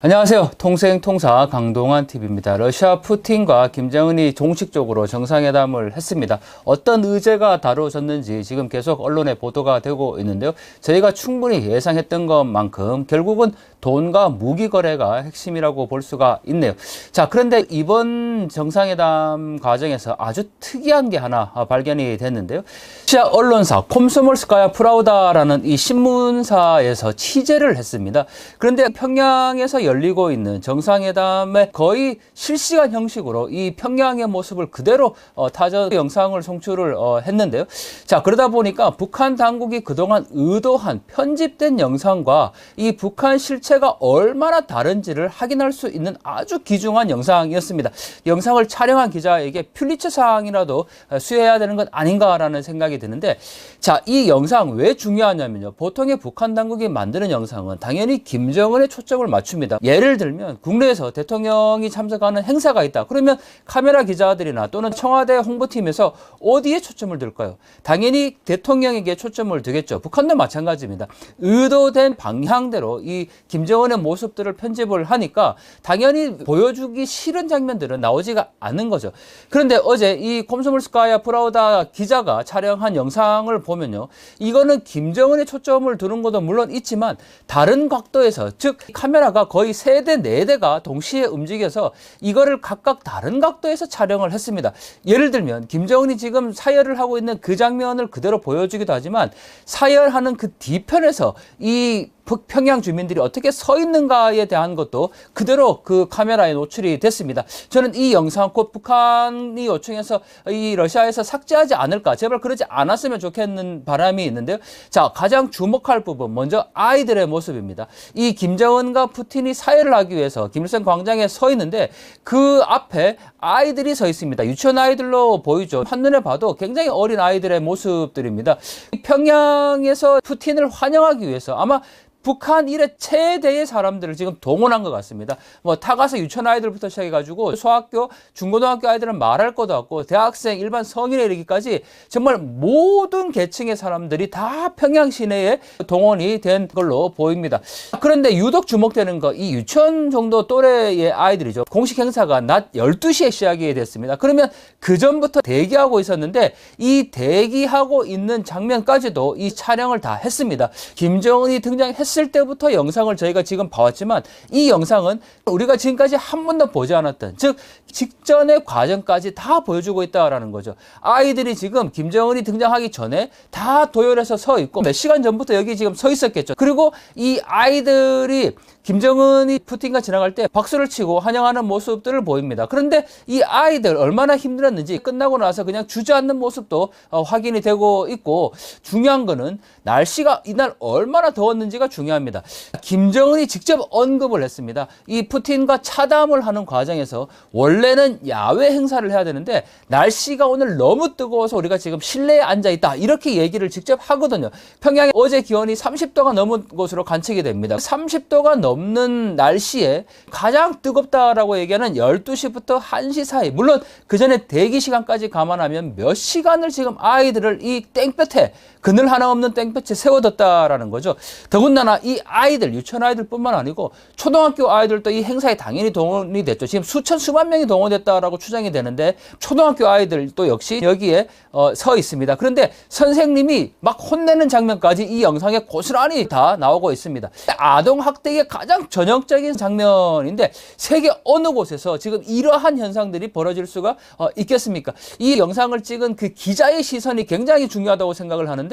안녕하세요. 통생통사 강동원 TV입니다. 러시아 푸틴과 김정은이 공식적으로 정상회담을 했습니다. 어떤 의제가 다뤄졌는지 지금 계속 언론에 보도가 되고 있는데요. 저희가 충분히 예상했던 것만큼 결국은 돈과 무기 거래가 핵심이라고 볼 수가 있네요. 자, 그런데 이번 정상회담 과정에서 아주 특이한 게 하나 발견이 됐는데요. 러시아 언론사 콤소몰스카야 프라우다라는 이 신문사에서 취재를 했습니다. 그런데 평양에서 열리고 있는 정상회담에 거의 실시간 형식으로 이 평양의 모습을 그대로 타전 영상을 송출을 했는데요. 자, 그러다 보니까 북한 당국이 그동안 의도한 편집된 영상과 이 북한 실체가 얼마나 다른지를 확인할 수 있는 아주 귀중한 영상이었습니다. 영상을 촬영한 기자에게 퓰리처상이라도 수여해야 되는 것 아닌가라는 생각이 드는데, 자, 이 영상 왜 중요하냐면요. 보통의 북한 당국이 만드는 영상은 당연히 김정은에 초점을 맞춥니다. 예를 들면 국내에서 대통령이 참석하는 행사가 있다. 그러면 카메라 기자들이나 또는 청와대 홍보팀에서 어디에 초점을 둘까요? 당연히 대통령에게 초점을 두겠죠. 북한도 마찬가지입니다. 의도된 방향대로 이 김정은의 모습들을 편집을 하니까 당연히 보여주기 싫은 장면들은 나오지가 않는 거죠. 그런데 어제 이 콤소몰스카야 프라우다 기자가 촬영한 영상을 보면요. 이거는 김정은의 초점을 두는 것도 물론 있지만 다른 각도에서, 즉 카메라가 거의 3대, 4대가 동시에 움직여서 이거를 각각 다른 각도에서 촬영을 했습니다. 예를 들면 김정은이 지금 사열을 하고 있는 그 장면을 그대로 보여주기도 하지만 사열하는 그 뒤편에서 이 평양 주민들이 어떻게 서 있는가에 대한 것도 그대로 그 카메라에 노출이 됐습니다. 저는 이 영상 곧 북한이 요청해서 이 러시아에서 삭제하지 않을까, 제발 그러지 않았으면 좋겠는 바람이 있는데요. 자, 가장 주목할 부분, 먼저 아이들의 모습입니다. 이 김정은과 푸틴이 사회를 하기 위해서 김일성 광장에 서 있는데 그 앞에 아이들이 서 있습니다. 유치원 아이들로 보이죠. 한눈에 봐도 굉장히 어린 아이들의 모습들입니다. 평양에서 푸틴을 환영하기 위해서 아마 북한 이래 최대의 사람들을 지금 동원한 것 같습니다. 뭐 타가서 유치원 아이들부터 시작해가지고 소학교, 중고등학교 아이들은 말할 것도 없고 대학생, 일반 성인에 이르기까지 정말 모든 계층의 사람들이 다 평양 시내에 동원이 된 걸로 보입니다. 그런데 유독 주목되는 거, 이 유치원 정도 또래의 아이들이죠. 공식 행사가 낮 12시에 시작이 됐습니다. 그러면 그 전부터 대기하고 있었는데 이 대기하고 있는 장면까지도 이 촬영을 다 했습니다. 김정은이 등장했을 때부터 영상을 저희가 지금 봐왔지만 이 영상은 우리가 지금까지 한 번도 보지 않았던, 즉 직전의 과정까지 다 보여주고 있다라는 거죠. 아이들이 지금 김정은이 등장하기 전에 다 도열해서 서 있고 몇 시간 전부터 여기 지금 서 있었겠죠. 그리고 이 아이들이 김정은이 푸틴과 지나갈 때 박수를 치고 환영하는 모습들을 보입니다. 그런데 이 아이들 얼마나 힘들었는지 끝나고 나서 그냥 주저앉는 모습도 확인이 되고 있고, 중요한 거는 날씨가 이날 얼마나 더웠는지가 중요합니다. 김정은이 직접 언급을 했습니다. 이 푸틴과 차담을 하는 과정에서 원래는 야외 행사를 해야 되는데 날씨가 오늘 너무 뜨거워서 우리가 지금 실내에 앉아 있다, 이렇게 얘기를 직접 하거든요. 평양에 어제 기온이 30도가 넘은 것으로 관측이 됩니다. 30도가 넘는 날씨에 가장 뜨겁다라고 얘기하는 12시부터 1시 사이, 물론 그 전에 대기 시간까지 감안하면 몇 시간을 지금 아이들을 이 땡볕에, 그늘 하나 없는 땡볕에 세워뒀다라는 거죠. 더군다나 이 아이들, 유치원 아이들뿐만 아니고 초등학교 아이들도 이 행사에 당연히 동원이 됐죠. 지금 수만 명이 동원됐다라고 추정이 되는데 초등학교 아이들도 역시 여기에 서 있습니다. 그런데 선생님이 막 혼내는 장면까지 이 영상에 고스란히 다 나오고 있습니다. 아동 학대의 가장 전형적인 장면인데 세계 어느 곳에서 지금 이러한 현상들이 벌어질 수가 있겠습니까? 이 영상을 찍은 그 기자의 시선이 굉장히 중요하다고 생각을 하는데,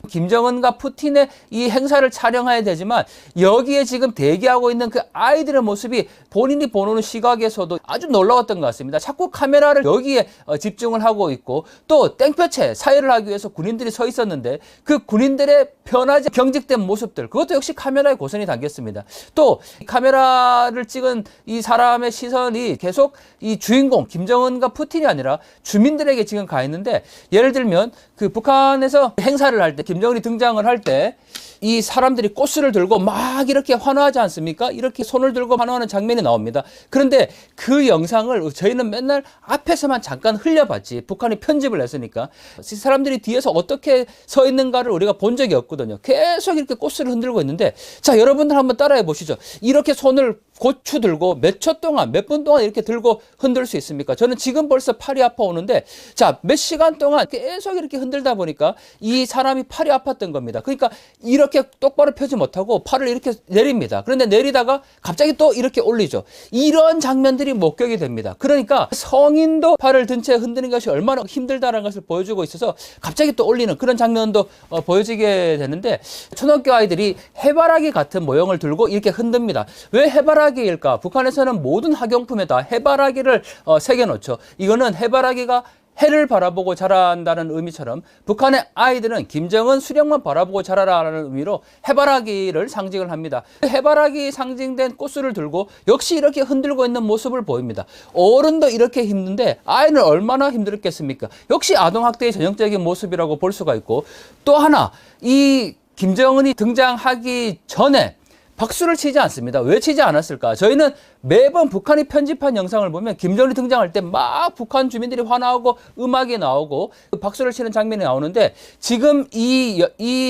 김정은과 푸틴의 이 행사를 촬영해야 되지만 여기에 지금 대기하고 있는 그 아이들의 모습이 본인이 보는 시각에서도 아주 놀라웠던 것 같습니다. 자꾸 카메라를 여기에 집중을 하고 있고, 또 땡볕에 사회를 하기 위해서 군인들이 서 있었는데 그 군인들의 편하지 경직된 모습들, 그것도 역시 카메라에 고스란히 담겼습니다. 또 카메라를 찍은 이 사람의 시선이 계속 이 주인공 김정은과 푸틴이 아니라 주민들에게 지금 가 있는데, 예를 들면 그 북한에서 행사를 할 때, 김정은이 등장을 할 때 이 사람들이 꽃을 들고 막 이렇게 환호하지 않습니까? 이렇게 손을 들고 환호하는 장면이 나옵니다. 그런데 그 영상을 저희는 맨날 앞에서만 잠깐 흘려봤지, 북한이 편집을 했으니까 이 사람들이 뒤에서 어떻게 서 있는가를 우리가 본 적이 없거든요. 없거든요. 계속 이렇게 꽃을 흔들고 있는데, 자, 여러분들 한번 따라해 보시죠. 이렇게 손을 고추 들고 몇 초 동안, 몇 분 동안 이렇게 들고 흔들 수 있습니까? 저는 지금 벌써 팔이 아파오는데, 자, 몇 시간 동안 계속 이렇게 흔들다 보니까 이 사람이 팔이 아팠던 겁니다. 그러니까 이렇게 똑바로 펴지 못하고 팔을 이렇게 내립니다. 그런데 내리다가 갑자기 또 이렇게 올리죠. 이런 장면들이 목격이 됩니다. 그러니까 성인도 팔을 든 채 흔드는 것이 얼마나 힘들다는 것을 보여주고 있어서 갑자기 또 올리는 그런 장면도 보여지게 되는데, 초등학교 아이들이 해바라기 같은 모형을 들고 이렇게 흔듭니다. 왜 해바라기일까? 북한에서는 모든 학용품에다 해바라기를 새겨놓죠. 이거는 해바라기가 해를 바라보고 자란다는 의미처럼 북한의 아이들은 김정은 수령만 바라보고 자라라는 의미로 해바라기를 상징을 합니다. 해바라기 상징된 꽃술을 들고 역시 이렇게 흔들고 있는 모습을 보입니다. 어른도 이렇게 힘든데 아이는 얼마나 힘들었겠습니까? 역시 아동학대의 전형적인 모습이라고 볼 수가 있고, 또 하나, 이 김정은이 등장하기 전에 박수를 치지 않습니다. 왜 치지 않았을까? 저희는 매번 북한이 편집한 영상을 보면 김정은이 등장할 때 막 북한 주민들이 환호하고 음악이 나오고 박수를 치는 장면이 나오는데, 지금 이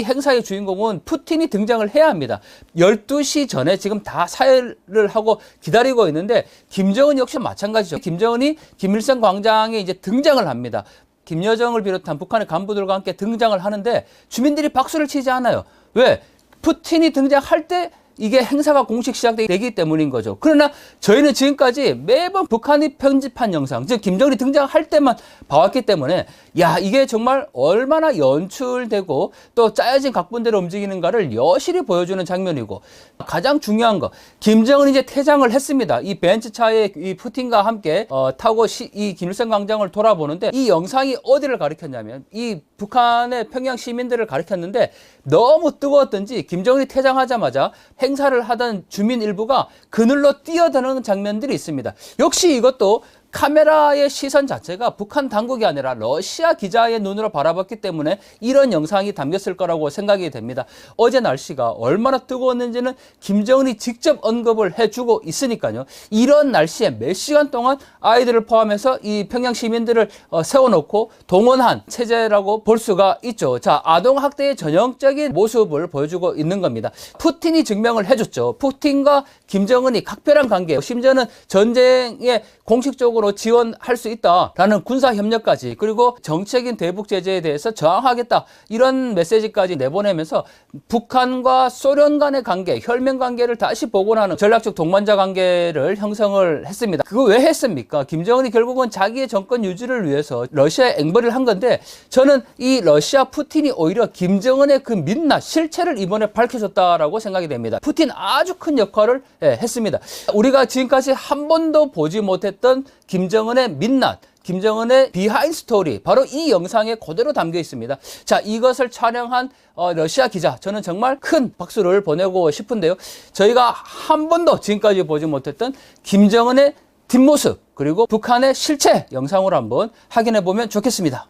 행사의 주인공은 푸틴이 등장을 해야 합니다. 12시 전에 지금 다 사회를 하고 기다리고 있는데, 김정은 역시 마찬가지죠. 김정은이 김일성 광장에 이제 등장을 합니다. 김여정을 비롯한 북한의 간부들과 함께 등장을 하는데 주민들이 박수를 치지 않아요. 왜? 푸틴이 등장할 때 이게 행사가 공식 시작되기 때문인 거죠. 그러나 저희는 지금까지 매번 북한이 편집한 영상, 즉 김정은이 등장할 때만 봐왔기 때문에, 야, 이게 정말 얼마나 연출되고 또 짜여진 각본대로 움직이는가를 여실히 보여주는 장면이고, 가장 중요한 거, 김정은이 이제 퇴장을 했습니다. 이 벤츠차에 이 푸틴과 함께 타고 이 김일성 광장을 돌아보는데, 이 영상이 어디를 가리켰냐면 이 북한의 평양 시민들을 가리켰는데, 너무 뜨거웠던지 김정은이 퇴장하자마자 행사를 하던 주민 일부가 그늘로 뛰어드는 장면들이 있습니다. 역시 이것도 카메라의 시선 자체가 북한 당국이 아니라 러시아 기자의 눈으로 바라봤기 때문에 이런 영상이 담겼을 거라고 생각이 됩니다. 어제 날씨가 얼마나 뜨거웠는지는 김정은이 직접 언급을 해주고 있으니까요. 이런 날씨에 몇 시간 동안 아이들을 포함해서 이 평양 시민들을 세워놓고 동원한 체제라고 볼 수가 있죠. 자, 아동학대의 전형적인 모습을 보여주고 있는 겁니다. 푸틴이 증명을 해줬죠. 푸틴과 김정은이 각별한 관계, 심지어는 전쟁에 공식적으로 지원할 수 있다라는 군사협력까지, 그리고 정책인 대북 제재에 대해서 저항하겠다, 이런 메시지까지 내보내면서 북한과 소련 간의 관계, 혈맹 관계를 다시 복원하는 전략적 동반자 관계를 형성을 했습니다. 그거 왜 했습니까? 김정은이 결국은 자기의 정권 유지를 위해서 러시아에 앵벌이를 한 건데, 저는 이 러시아 푸틴이 오히려 김정은의 그 민낯, 실체를 이번에 밝혀줬다라고 생각이 됩니다. 푸틴 아주 큰 역할을 했습니다. 우리가 지금까지 한 번도 보지 못했던 김정은의 민낯, 김정은의 비하인드 스토리, 바로 이 영상에 그대로 담겨 있습니다. 자, 이것을 촬영한 러시아 기자, 저는 정말 큰 박수를 보내고 싶은데요. 저희가 한 번도 지금까지 보지 못했던 김정은의 뒷모습, 그리고 북한의 실체 영상으로 한번 확인해 보면 좋겠습니다.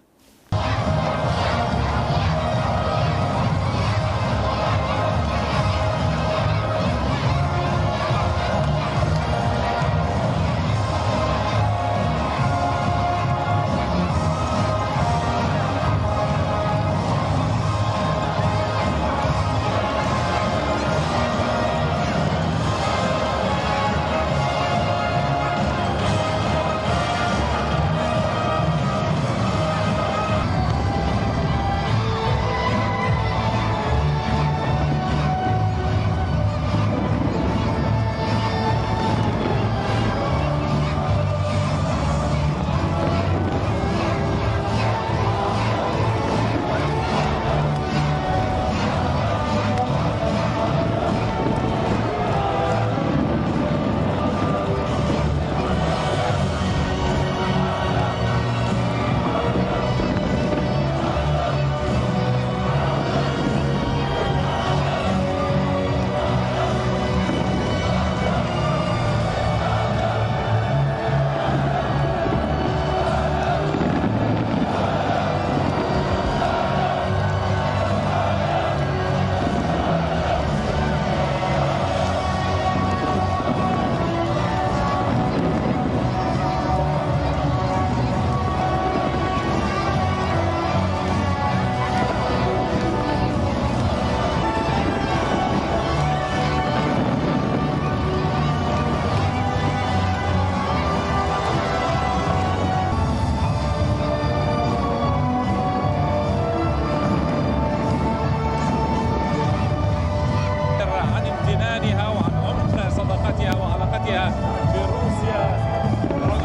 بروسيا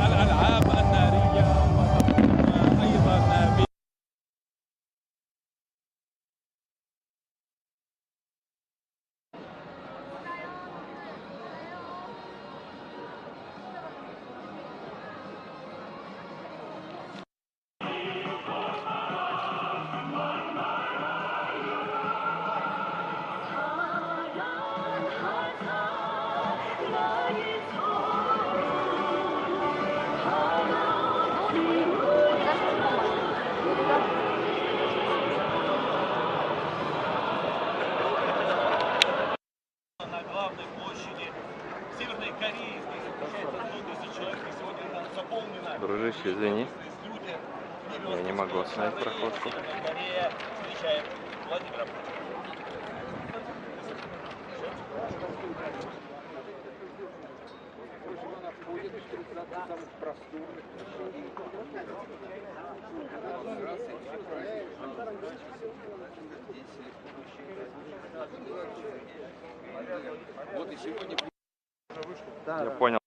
الألعاب النارية وأيضا на главной площади Северной Кореи. Здесь встречается 100 тысяч человек, и сегодня она заполнена. Дружище, извини, Люди, я не могу снять проходку. Северная Корея встречает Владимира Путина. Я понял.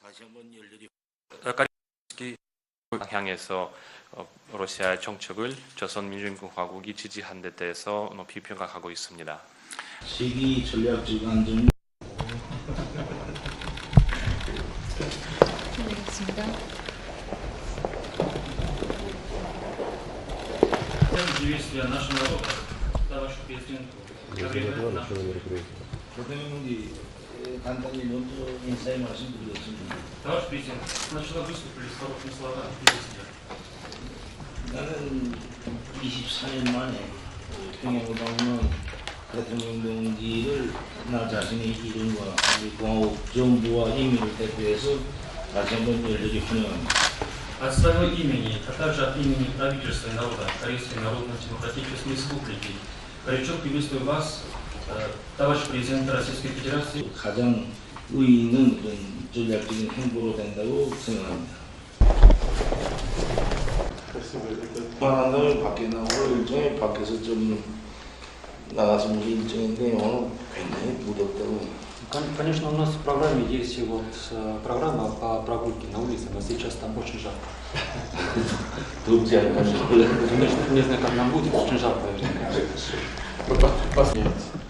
다시 한번 열렬히 까리스키 향해서 러시아의 정책을 조선민주공화국이 지지한 데 대해서 높이 평가하고 있습니다. 세계 전략적 안정 Действия нашего народа, за вашу президентку. 대통령이 간단히 먼저 인사의 말씀드리겠습니다. Товарищ президент, сначала выступили с хорошими словами президента. 나는 24년 만에 평양우방은 대통령 동지를 나 자신의 이름과 우리 공화국 정부와 인민을 대표해서 다시 한번 열렬히 환영합니다. От своего имени, а также от имени правительства и народа Корейской Народно-Демократической Республики, горячо приветствую вас, товарищ президент Российской Федерации. 가장 의의 있는 그런 전략적인 행보로 된다고 생각합니다. 한다면 밖에 나오고 일정이 밖에서 좀 나가서 무슨 일정인데 오늘 굉장히 무덥다고. Конечно, у нас в программе есть вот программа по прогулке на улице, но сейчас там очень жарко. 덥지 않나 싶어요. Конечно, не знаю, как нам будет, очень жарко. Посмеяться.